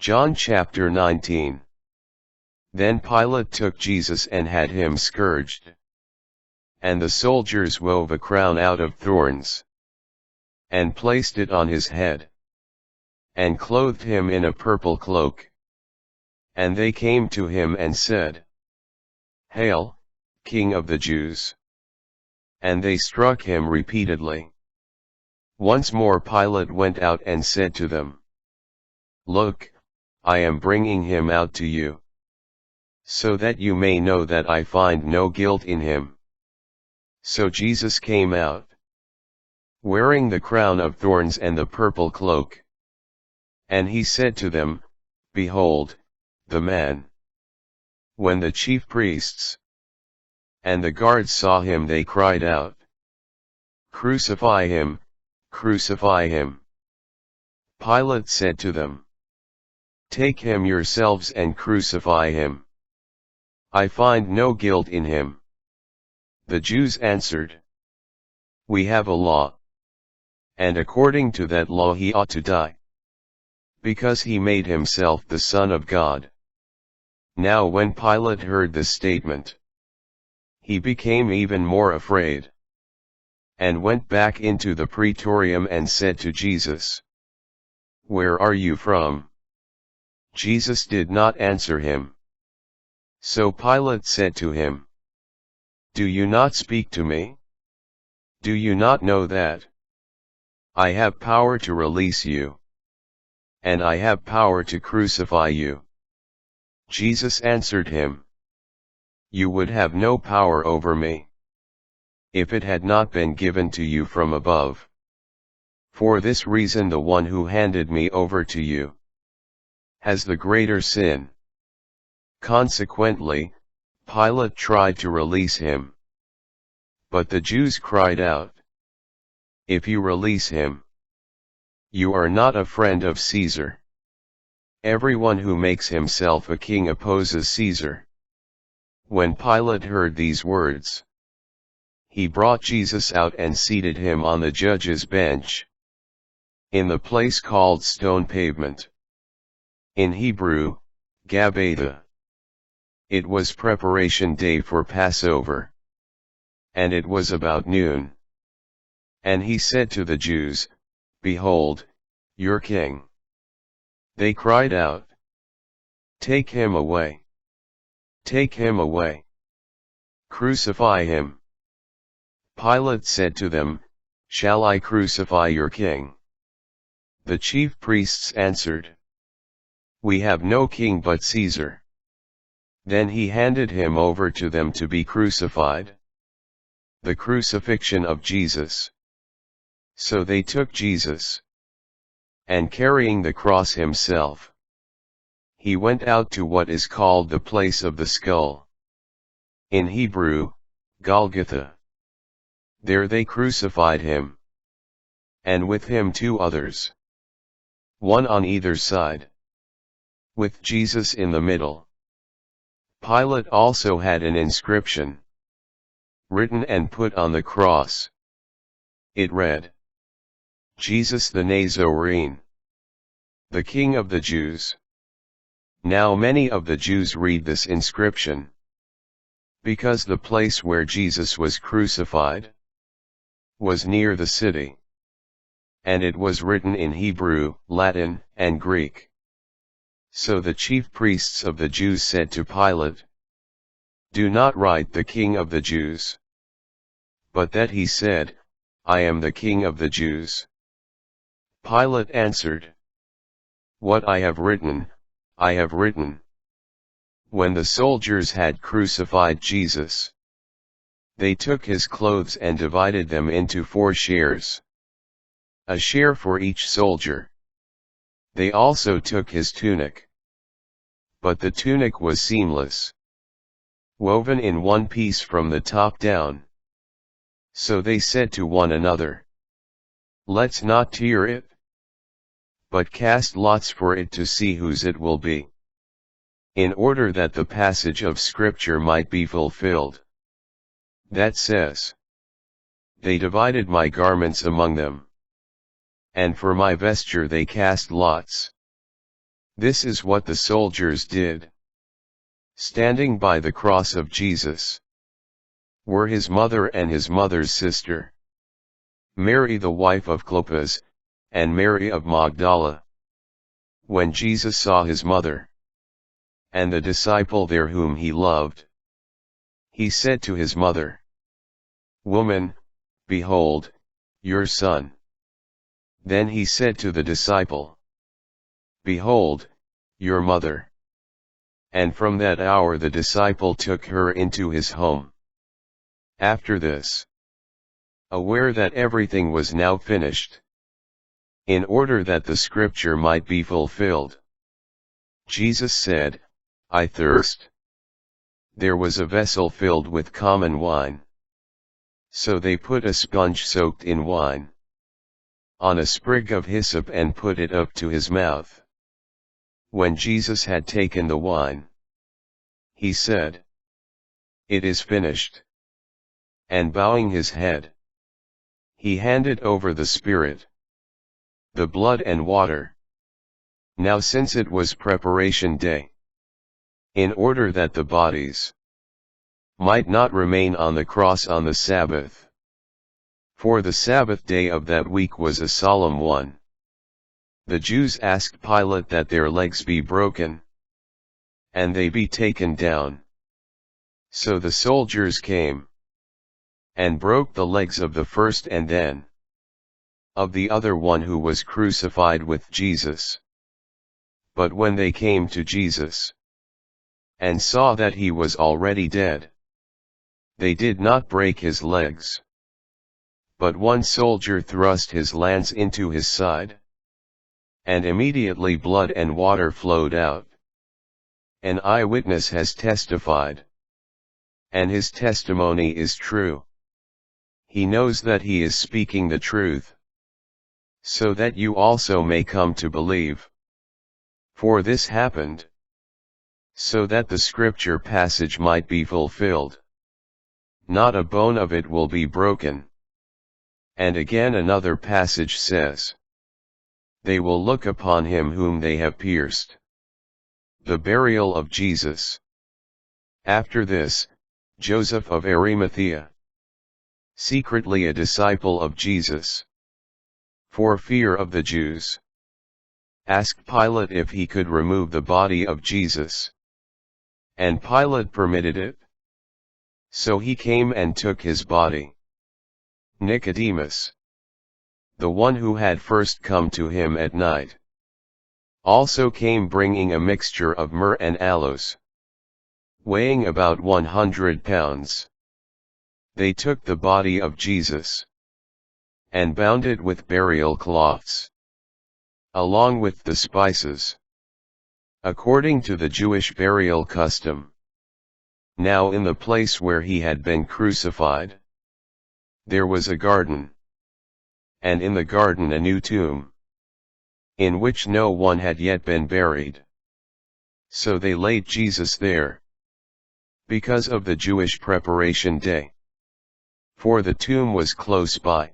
John chapter 19. Then Pilate took Jesus and had him scourged. And the soldiers wove a crown out of thorns, and placed it on his head, and clothed him in a purple cloak. And they came to him and said, "Hail, King of the Jews!" And they struck him repeatedly. Once more Pilate went out and said to them, "Look, I am bringing him out to you, so that you may know that I find no guilt in him." So Jesus came out, wearing the crown of thorns and the purple cloak. And he said to them, "Behold, the man." When the chief priests and the guards saw him, they cried out, "Crucify him, crucify him." Pilate said to them, "Take him yourselves and crucify him. I find no guilt in him." The Jews answered, "We have a law, and according to that law he ought to die, because he made himself the Son of God." Now when Pilate heard this statement, he became even more afraid, and went back into the praetorium and said to Jesus, "Where are you from?" Jesus did not answer him. So Pilate said to him, "Do you not speak to me? Do you not know that I have power to release you, and I have power to crucify you?" Jesus answered him, "You would have no power over me, if it had not been given to you from above. For this reason the one who handed me over to you has the greater sin." Consequently, Pilate tried to release him. But the Jews cried out, "If you release him, you are not a friend of Caesar. Everyone who makes himself a king opposes Caesar." When Pilate heard these words, he brought Jesus out and seated him on the judge's bench, in the place called Stone Pavement, in Hebrew, Gabbatha. It was preparation day for Passover, and it was about noon. And he said to the Jews, "Behold, your king." They cried out, "Take him away! Take him away! Crucify him!" Pilate said to them, "Shall I crucify your king?" The chief priests answered, "We have no king but Caesar." Then he handed him over to them to be crucified. The crucifixion of Jesus. So they took Jesus, and carrying the cross himself, he went out to what is called the place of the skull, in Hebrew, Golgotha. There they crucified him, and with him two others, one on either side, with Jesus in the middle. Pilate also had an inscription written and put on the cross. It read, "Jesus the Nazarene, the King of the Jews." Now many of the Jews read this inscription, because the place where Jesus was crucified was near the city, and it was written in Hebrew, Latin, and Greek. So the chief priests of the Jews said to Pilate, "Do not write the King of the Jews, but that he said, 'I am the King of the Jews.'" Pilate answered, "What I have written, I have written." When the soldiers had crucified Jesus, they took his clothes and divided them into 4 shares, a share for each soldier. They also took his tunic. But the tunic was seamless, woven in one piece from the top down. So they said to one another, "Let's not tear it, but cast lots for it to see whose it will be," in order that the passage of Scripture might be fulfilled, that says, "They divided my garments among them, and for my vesture they cast lots." This is what the soldiers did. Standing by the cross of Jesus were his mother and his mother's sister, Mary the wife of Clopas, and Mary of Magdala. When Jesus saw his mother and the disciple there whom he loved, he said to his mother, "Woman, behold, your son." Then he said to the disciple, "Behold, your mother." And from that hour the disciple took her into his home. After this, aware that everything was now finished, in order that the scripture might be fulfilled, Jesus said, "I thirst." There was a vessel filled with common wine. So they put a sponge soaked in wine on a sprig of hyssop and put it up to his mouth. When Jesus had taken the wine, he said, "It is finished." And bowing his head, he handed over the spirit, the blood and water. Now since it was preparation day, in order that the bodies might not remain on the cross on the Sabbath, for the Sabbath day of that week was a solemn one, the Jews asked Pilate that their legs be broken, and they be taken down. So the soldiers came, and broke the legs of the first and then of the other one who was crucified with Jesus. But when they came to Jesus, and saw that he was already dead, they did not break his legs. But one soldier thrust his lance into his side, and immediately blood and water flowed out. An eyewitness has testified, and his testimony is true. He knows that he is speaking the truth, so that you also may come to believe. For this happened, so that the scripture passage might be fulfilled. Not a bone of it will be broken. And again another passage says, "They will look upon him whom they have pierced." The burial of Jesus. After this, Joseph of Arimathea, secretly a disciple of Jesus, for fear of the Jews, asked Pilate if he could remove the body of Jesus. And Pilate permitted it. So he came and took his body. Nicodemus, the one who had first come to him at night, also came bringing a mixture of myrrh and aloes, weighing about 100 pounds. They took the body of Jesus, and bound it with burial cloths, along with the spices, according to the Jewish burial custom. Now in the place where he had been crucified, there was a garden, and in the garden a new tomb, in which no one had yet been buried. So they laid Jesus there, because of the Jewish preparation day. For the tomb was close by.